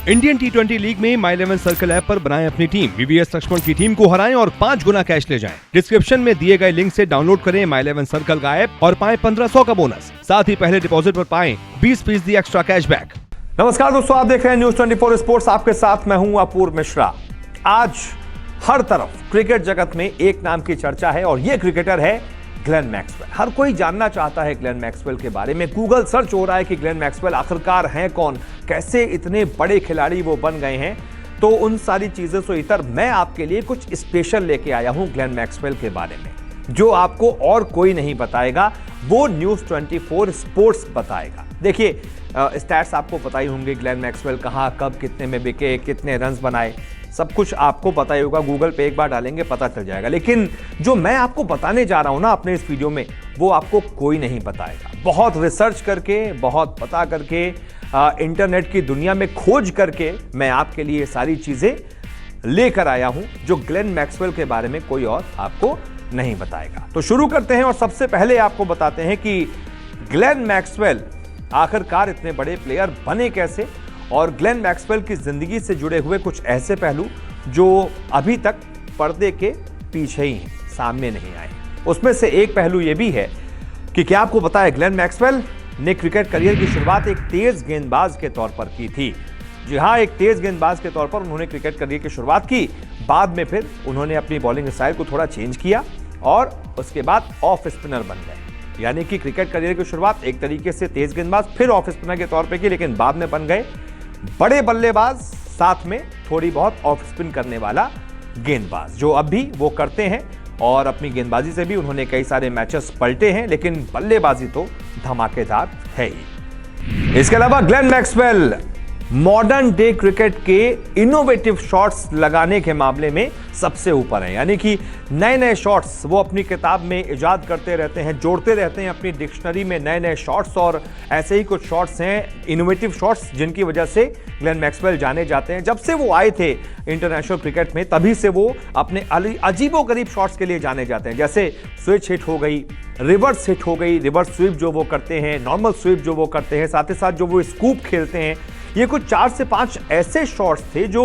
Indian T20 league में माई 11 circle app पर बनाएं अपनी टीम, वीवीएस लक्ष्मण की टीम को हराएं और 5 गुना कैश ले जाएं। डिस्क्रिप्शन में दिए गए लिंक से डाउनलोड करें माई 11 सर्कल का ऐप और पाएं 1500 का बोनस। साथ ही पहले डिपॉजिट पर पाएं 20% एक्स्ट्रा कैशबैक। नमस्कार दोस्तों, आप देख रहे हैं न्यूज 24 स्पोर्ट्स। आपके साथ मैं हूं अपूर्व मिश्रा। आज हर तरफ क्रिकेट जगत में एक नाम की चर्चा है और यह क्रिकेटर है ग्लेन मैक्सवेल। हर कोई जानना चाहता है ग्लेन मैक्सवेल के बारे में। गूगल सर्च हो रहा है कि ग्लेन मैक्सवेल आखिरकार हैं कौन, कैसे इतने बड़े खिलाड़ी वो बन गए हैं। तो उन सारी चीजों से इतर मैं आपके लिए कुछ स्पेशल लेके आया हूं ग्लेन मैक्सवेल के बारे में, जो आपको और कोई नहीं बताएगा, वो न्यूज 24 स्पोर्ट्स बताएगा। देखिए, स्टैट्स आपको पता ही होंगे, ग्लेन मैक्सवेल कहां कब कितने में बिके, कितने रन्स बनाए, सब कुछ आपको पता ही होगा। गूगल पे एक बार डालेंगे पता चल जाएगा। लेकिन जो मैं आपको बताने जा रहा हूं ना अपने इस वीडियो में, वो आपको कोई नहीं बताएगा। बहुत रिसर्च करके, बहुत पता करके, इंटरनेट की दुनिया में खोज करके मैं आपके लिए सारी चीजें लेकर आया हूं जो ग्लेन मैक्सवेल के बारे में कोई और आपको नहीं बताएगा। तो शुरू करते हैं और सबसे पहले आपको बताते हैं कि ग्लेन मैक्सवेल आखिरकार इतने बड़े प्लेयर बने कैसे, और ग्लेन मैक्सवेल की जिंदगी से जुड़े हुए कुछ ऐसे पहलू जो अभी तक पर्दे के पीछे ही हैं, सामने नहीं आए। उसमें से एक पहलू यह भी है कि क्या आपको पता है ग्लेन मैक्सवेल ने क्रिकेट करियर की शुरुआत एक तेज गेंदबाज के तौर पर की थी। जी हां, एक तेज गेंदबाज के तौर पर उन्होंने क्रिकेट करियर की शुरुआत की। बाद में फिर उन्होंने अपनी बॉलिंग स्टाइल को थोड़ा चेंज किया और उसके बाद ऑफ स्पिनर बन गए। यानी कि क्रिकेट करियर की शुरुआत एक तरीके से तेज गेंदबाज फिर ऑफ स्पिनर के तौर पर की, लेकिन बाद में बन गए बड़े बल्लेबाज, साथ में थोड़ी बहुत ऑफ स्पिन करने वाला गेंदबाज, जो अब भी वो करते हैं। और अपनी गेंदबाजी से भी उन्होंने कई सारे मैचेस पलटे हैं, लेकिन बल्लेबाजी तो धमाकेदार है ही। इसके अलावा Glenn Maxwell modern day cricket के इनोवेटिव शॉट्स लगाने के मामले में सबसे ऊपर है। यानी कि नए नए शॉट्स वो अपनी किताब में इजाद करते रहते हैं, जोड़ते रहते हैं अपनी डिक्शनरी में नए नए शॉट्स। और ऐसे ही कुछ शॉट्स हैं, इनोवेटिव शॉट्स, जिनकी वजह से ग्लेन मैक्सवेल जाने जाते हैं। जब से वो आए थे इंटरनेशनल क्रिकेट में, तभी से वो अपने अजीबोगरीब शॉट्स के लिए जाने जाते हैं। जैसे स्विच हिट हो गई, रिवर्स हिट हो गई, रिवर्स स्वीप जो वो करते हैं, नॉर्मल स्वीप जो वो करते हैं, साथ ही साथ जो वो स्कूप खेलते हैं। ये कुछ 4 से 5 ऐसे शॉट्स थे जो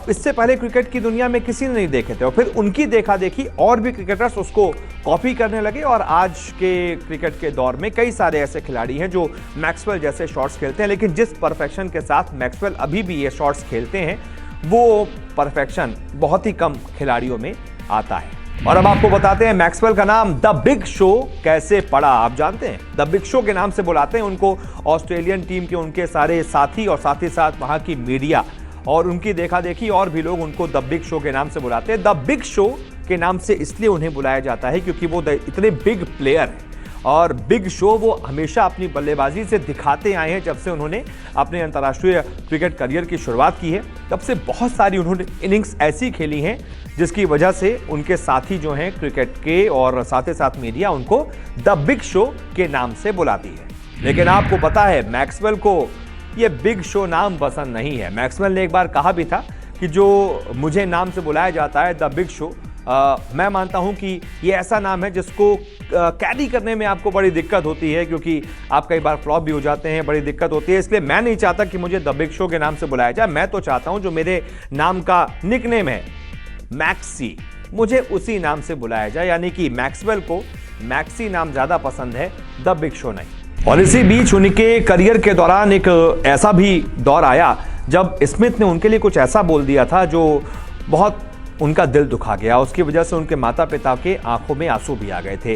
इससे पहले क्रिकेट की दुनिया में किसी ने नहीं देखे थे, और फिर उनकी देखा देखी और भी क्रिकेटर्स उसको कॉपी करने लगे। और आज के क्रिकेट के दौर में कई सारे ऐसे खिलाड़ी हैं जो मैक्सवेल जैसे शॉट्स खेलते हैं, लेकिन जिस परफेक्शन के साथ मैक्सवेल अभी भी ये शॉट्स खेलते हैं, वो परफेक्शन बहुत ही कम खिलाड़ियों में आता है। और अब आपको बताते हैं मैक्सवेल का नाम द बिग शो कैसे पड़ा। आप जानते हैं, द बिग शो के नाम से बुलाते हैं उनको ऑस्ट्रेलियन टीम के उनके सारे साथी और साथ ही साथ वहां की मीडिया और उनकी देखा देखी और भी लोग उनको द बिग शो के नाम से बुलाते हैं। द बिग शो के नाम से इसलिए उन्हें बुलाया जाता है क्योंकि वो इतने बिग प्लेयर हैं, और बिग शो वो हमेशा अपनी बल्लेबाजी से दिखाते आए हैं। जब से उन्होंने अपने अंतर्राष्ट्रीय क्रिकेट करियर की शुरुआत की है, तब से बहुत सारी उन्होंने इनिंग्स ऐसी खेली हैं जिसकी वजह से उनके साथी जो हैं क्रिकेट के और साथ ही साथ मीडिया उनको द बिग शो के नाम से बुलाती है। लेकिन आपको पता है मैक्सवेल को ये बिग शो नाम पसंद नहीं है। मैक्सवेल ने एक बार कहा भी था कि जो मुझे नाम से बुलाया जाता है द बिग शो, मैं मानता हूं कि ये ऐसा नाम है जिसको कैरी करने में आपको बड़ी दिक्कत होती है, क्योंकि आप कई बार फ्लॉप भी हो जाते हैं, बड़ी दिक्कत होती है। इसलिए मैं नहीं चाहता कि मुझे द बिग शो के नाम से बुलाया जाए। मैं तो चाहता हूं जो मेरे नाम का निकनेम है मैक्सी, मुझे उसी नाम से बुलाया जाए। यानी कि मैक्सवेल को मैक्सी नाम ज्यादा पसंद है, द बिग शो नहीं। और इसी बीच उनके करियर के दौरान एक ऐसा भी दौर आया जब स्मिथ ने उनके लिए कुछ ऐसा बोल दिया था जो बहुत उनका दिल दुखा गया। उसकी वजह से उनके माता पिता के आंखों में आंसू भी आ गए थे।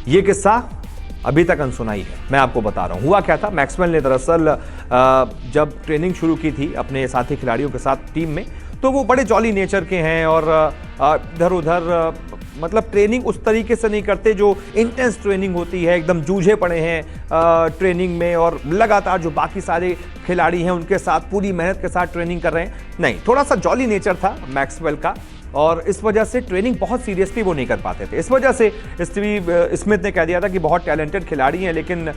ये किस्सा अभी तक अनसुना ही है। मैं आपको बता रहा हूं हुआ क्या था। मैक्सवेल ने दरअसल जब ट्रेनिंग शुरू की थी अपने साथी खिलाड़ियों के साथ टीम में, तो वो बड़े जॉली नेचर के हैं और इधर उधर मतलब ट्रेनिंग उस तरीके से नहीं करते जो इंटेंस ट्रेनिंग होती है। एकदम जूझे पड़े हैं ट्रेनिंग में और लगातार जो बाकी सारे खिलाड़ी हैं उनके साथ पूरी मेहनत के साथ ट्रेनिंग कर रहे हैं, नहीं, थोड़ा सा जॉली नेचर था मैक्सवेल का। और इस वजह से ट्रेनिंग बहुत सीरियसली वो नहीं कर पाते थे। इस वजह से स्टीव स्मिथ ने कह दिया था कि बहुत टैलेंटेड खिलाड़ी हैं, लेकिन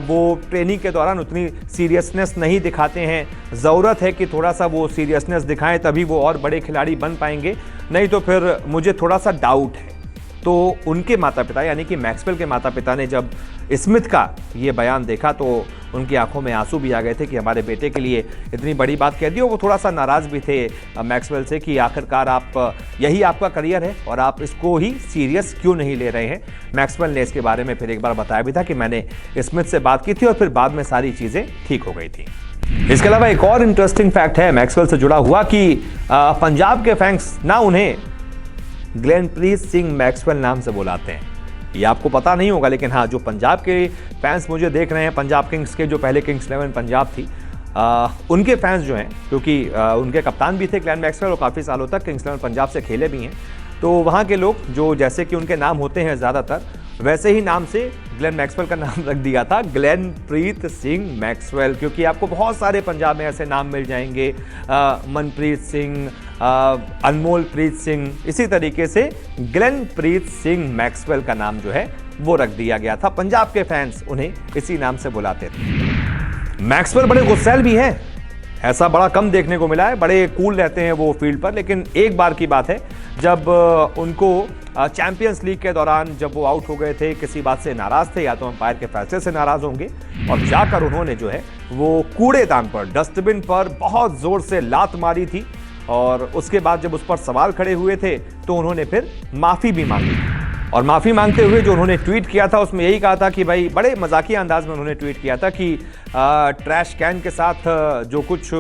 वो ट्रेनिंग के दौरान उतनी सीरियसनेस नहीं दिखाते हैं। ज़रूरत है कि थोड़ा सा वो सीरियसनेस दिखाएं, तभी वो और बड़े खिलाड़ी बन पाएंगे। नहीं तो फिर मुझे थोड़ा सा डाउट है तो उनके माता पिता यानी कि मैक्सवेल के माता पिता ने जब स्मिथ का ये बयान देखा तो उनकी आंखों में आंसू भी आ गए थे कि हमारे बेटे के लिए इतनी बड़ी बात कह दी। और वो थोड़ा सा नाराज़ भी थे मैक्सवेल से कि आखिरकार आप यही आपका करियर है और आप इसको ही सीरियस क्यों नहीं ले रहे हैं। मैक्सवेल ने इसके बारे में फिर एक बार बताया भी था कि मैंने स्मिथ से बात की थी और फिर बाद में सारी चीज़ें ठीक हो गई थी। इसके अलावा एक और इंटरेस्टिंग फैक्ट है मैक्सवेल से जुड़ा हुआ कि पंजाब के फैंस ना उन्हें ग्लेनप्रीत सिंह मैक्सवेल नाम से बुलाते हैं। ये आपको पता नहीं होगा, लेकिन हाँ, जो पंजाब के फैंस मुझे देख रहे हैं, पंजाब किंग्स के जो पहले किंग्स 11 पंजाब थी, उनके फैंस जो हैं, क्योंकि उनके कप्तान भी थे ग्लेन मैक्सवेल और काफ़ी सालों तक किंग्स 11 पंजाब से खेले भी हैं, तो वहाँ के लोग जो जैसे कि उनके नाम होते हैं ज़्यादातर वैसे ही नाम से ग्लेन मैक्सवेल का नाम रख दिया था ग्लेनप्रीत सिंह मैक्सवेल, क्योंकि आपको बहुत सारे पंजाब में ऐसे नाम मिल जाएंगे, मनप्रीत सिंह, अनमोलप्रीत सिंह, इसी तरीके से ग्लेनप्रीत सिंह मैक्सवेल का नाम जो है वो रख दिया गया था। पंजाब के फैंस उन्हें इसी नाम से बुलाते थे। मैक्सवेल बड़े गुस्सैल भी हैं, ऐसा बड़ा कम देखने को मिला है, बड़े कूल रहते हैं वो फील्ड पर, लेकिन एक बार की बात है जब उनको चैंपियंस लीग के दौरान जब वो आउट हो गए थे, किसी बात से नाराज थे, या तो अंपायर के फैसले से नाराज होंगे, और जाकर उन्होंने जो है वो कूड़ेदान पर, डस्टबिन पर बहुत जोर से लात मारी थी। और उसके बाद जब उस पर सवाल खड़े हुए थे तो उन्होंने फिर माफी भी मांगी, और माफी मांगते हुए जो उन्होंने ट्वीट किया था उसमें यही कहा था कि भाई, बड़े मजाकिया अंदाज में उन्होंने ट्वीट किया था कि ट्रैश कैन के साथ जो कुछ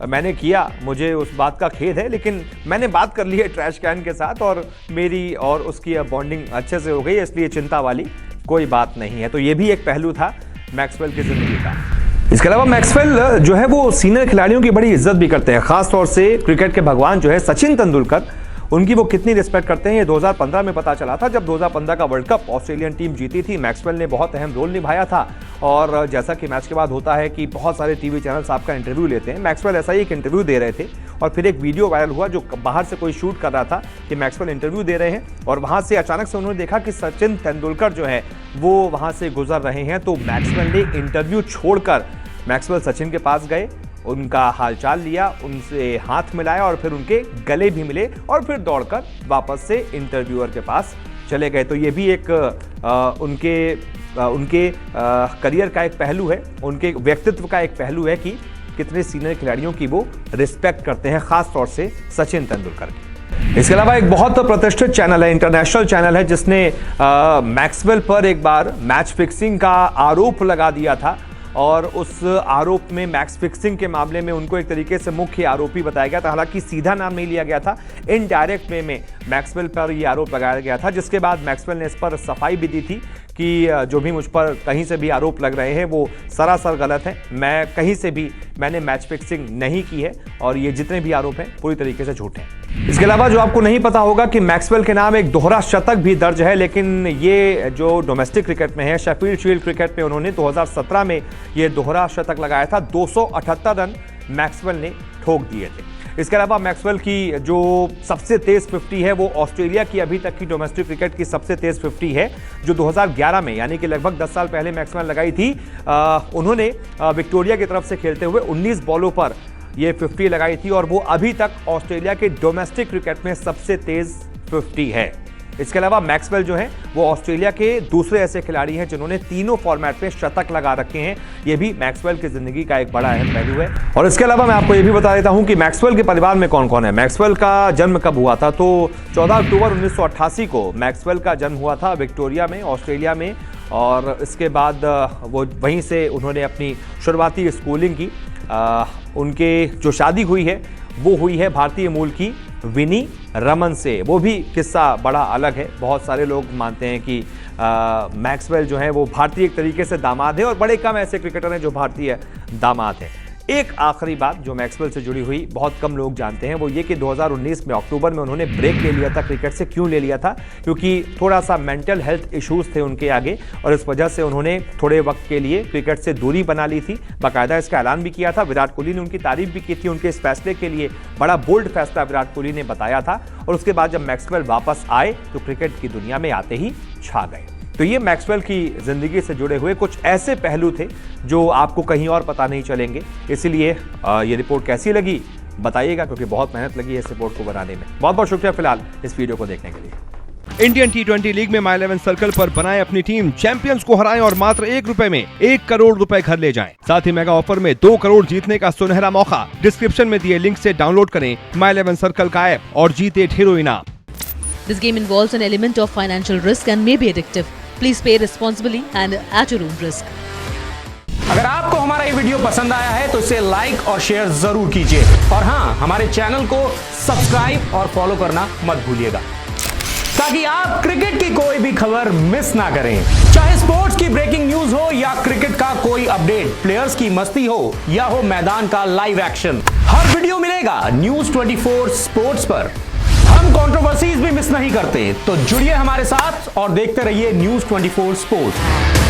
मैंने किया, मुझे उस बात का खेद है, लेकिन मैंने बात कर ली है ट्रैश कैन के साथ और मेरी और उसकी बॉन्डिंग अच्छे से हो गई है, इसलिए चिंता वाली कोई बात नहीं है। तो ये भी एक पहलू था मैक्सवेल की जिंदगी का। इसके अलावा मैक्सवेल जो है वो सीनियर खिलाड़ियों की बड़ी इज्जत भी करते हैं, खासतौर से क्रिकेट के भगवान जो है सचिन तेंदुलकर, उनकी वो कितनी रिस्पेक्ट करते हैं ये 2015 में पता चला था। जब 2015 का वर्ल्ड कप ऑस्ट्रेलियन टीम जीती थी, मैक्सवेल ने बहुत अहम रोल निभाया था। और जैसा कि मैच के बाद होता है कि बहुत सारे टीवी चैनल्स आपका इंटरव्यू लेते हैं, मैक्सवेल ऐसा ही एक इंटरव्यू दे रहे थे और फिर एक वीडियो वायरल हुआ जो बाहर से कोई शूट कर रहा था कि मैक्सवेल इंटरव्यू दे रहे हैं, और वहाँ से अचानक से उन्होंने देखा कि सचिन तेंदुलकर जो है वो वहाँ से गुजर रहे हैं। तो मैक्सवेल ने इंटरव्यू छोड़कर मैक्सवेल सचिन के पास गए, उनका हालचाल लिया, उनसे हाथ मिलाया और फिर उनके गले भी मिले और फिर दौड़कर वापस से इंटरव्यूअर के पास चले गए। तो ये भी एक उनके करियर का एक पहलू है, उनके व्यक्तित्व का एक पहलू है कि कितने सीनियर खिलाड़ियों की वो रिस्पेक्ट करते हैं, खास तौर से सचिन तेंदुलकर की। इसके अलावा एक बहुत प्रतिष्ठित चैनल है, इंटरनेशनल चैनल है, जिसने मैक्सवेल पर एक बार मैच फिक्सिंग का आरोप लगा दिया था, और उस आरोप में मैच फिक्सिंग के मामले में उनको एक तरीके से मुख्य आरोपी बताया गया था। हालांकि सीधा नाम नहीं लिया गया था, इनडायरेक्ट वे में मैक्सवेल पर यह आरोप लगाया गया था, जिसके बाद मैक्सवेल ने इस पर सफाई भी दी थी कि जो भी मुझ पर कहीं से भी आरोप लग रहे हैं वो सरासर गलत है, मैं कहीं से भी मैंने मैच फिक्सिंग नहीं की है और ये जितने भी आरोप हैं पूरी तरीके से झूठे हैं। इसके अलावा जो आपको नहीं पता होगा कि मैक्सवेल के नाम एक दोहरा शतक भी दर्ज है, लेकिन ये जो डोमेस्टिक क्रिकेट में है, शेफील्ड शील्ड क्रिकेट में उन्होंने 2017 में ये दोहरा शतक लगाया था। 278 रन मैक्सवेल ने ठोक दिए थे। इसके अलावा मैक्सवेल की जो सबसे तेज 50 है वो ऑस्ट्रेलिया की अभी तक की डोमेस्टिक क्रिकेट की सबसे तेज 50 है, जो 2011 में यानी कि लगभग 10 साल पहले मैक्सवेल लगाई थी। उन्होंने विक्टोरिया की तरफ से खेलते हुए 19 बॉलों पर ये 50 लगाई थी और वो अभी तक ऑस्ट्रेलिया के डोमेस्टिक क्रिकेट में सबसे तेज 50 है। इसके अलावा मैक्सवेल जो है वो ऑस्ट्रेलिया के दूसरे ऐसे खिलाड़ी हैं जिन्होंने तीनों फॉर्मेट में शतक लगा रखे हैं। ये भी मैक्सवेल की जिंदगी का एक बड़ा अहम पहलू है। और इसके अलावा मैं आपको ये भी बता देता हूं कि मैक्सवेल के परिवार में कौन कौन है। मैक्सवेल का जन्म कब हुआ था, तो 14 अक्टूबर 1988 को मैक्सवेल का जन्म हुआ था विक्टोरिया में, ऑस्ट्रेलिया में। और इसके बाद वो वहीं से उन्होंने अपनी शुरुआती स्कूलिंग की। उनके जो शादी हुई है वो हुई है भारतीय मूल की विनी रमन से। वो भी किस्सा बड़ा अलग है। बहुत सारे लोग मानते हैं कि मैक्सवेल जो है वो भारतीय एक तरीके से दामाद है और बड़े कम ऐसे क्रिकेटर हैं जो भारतीय दामाद हैं। एक आखिरी बात जो मैक्सवेल से जुड़ी हुई बहुत कम लोग जानते हैं वो ये कि 2019 में अक्टूबर में उन्होंने ब्रेक ले लिया था क्रिकेट से। क्यों ले लिया था? क्योंकि थोड़ा सा मेंटल हेल्थ इश्यूज थे उनके आगे और इस वजह से उन्होंने थोड़े वक्त के लिए क्रिकेट से दूरी बना ली थी। बाकायदा इसका ऐलान भी किया था। विराट कोहली ने उनकी तारीफ भी की थी। उनके इस फैसले के लिए बड़ा बोल्ड फैसला विराट कोहली ने बताया था। और उसके बाद जब मैक्सवेल वापस आए तो क्रिकेट की दुनिया में आते ही छा गए। तो ये मैक्सवेल की जिंदगी से जुड़े हुए कुछ ऐसे पहलू थे जो आपको कहीं और पता नहीं चलेंगे। इसीलिए ये रिपोर्ट कैसी लगी बताइएगा, क्योंकि बहुत मेहनत लगी है इस रिपोर्ट को बनाने में। बहुत बहुत शुक्रिया फिलहाल इस वीडियो को देखने के लिए। इंडियन T20 लीग में माई 11 सर्कल पर बनाएं अपनी टीम, चैंपियंस को हराएं और मात्र ₹1 में 1 करोड़ रुपए घर ले जाएं। साथ ही मेगा ऑफर में 2 करोड़ जीतने का सुनहरा मौका। डिस्क्रिप्शन में दिए लिंक से डाउनलोड करें माई 11 सर्कल का ऐप और जीते ढेरों इनाम। This game involves an element of financial risk and may be addictive. Please pay responsibly and at your own risk. अगर आपको हमारा ये वीडियो पसंद आया है तो इसे लाइक और शेयर जरूर कीजिए और हाँ, हमारे चैनल को सब्सक्राइब और फॉलो करना मत भूलिएगा ताकि आप क्रिकेट की कोई भी खबर मिस ना करें। चाहे स्पोर्ट्स की ब्रेकिंग न्यूज हो या क्रिकेट का कोई अपडेट, प्लेयर्स की मस्ती हो या हो मैदान का लाइव एक्शन, हर वीडियो मिलेगा न्यूज 24 स्पोर्ट्स पर। हम कंट्रोवर्सीज भी मिस नहीं करते, तो जुड़िए हमारे साथ और देखते रहिए न्यूज 24 स्पोर्ट्स।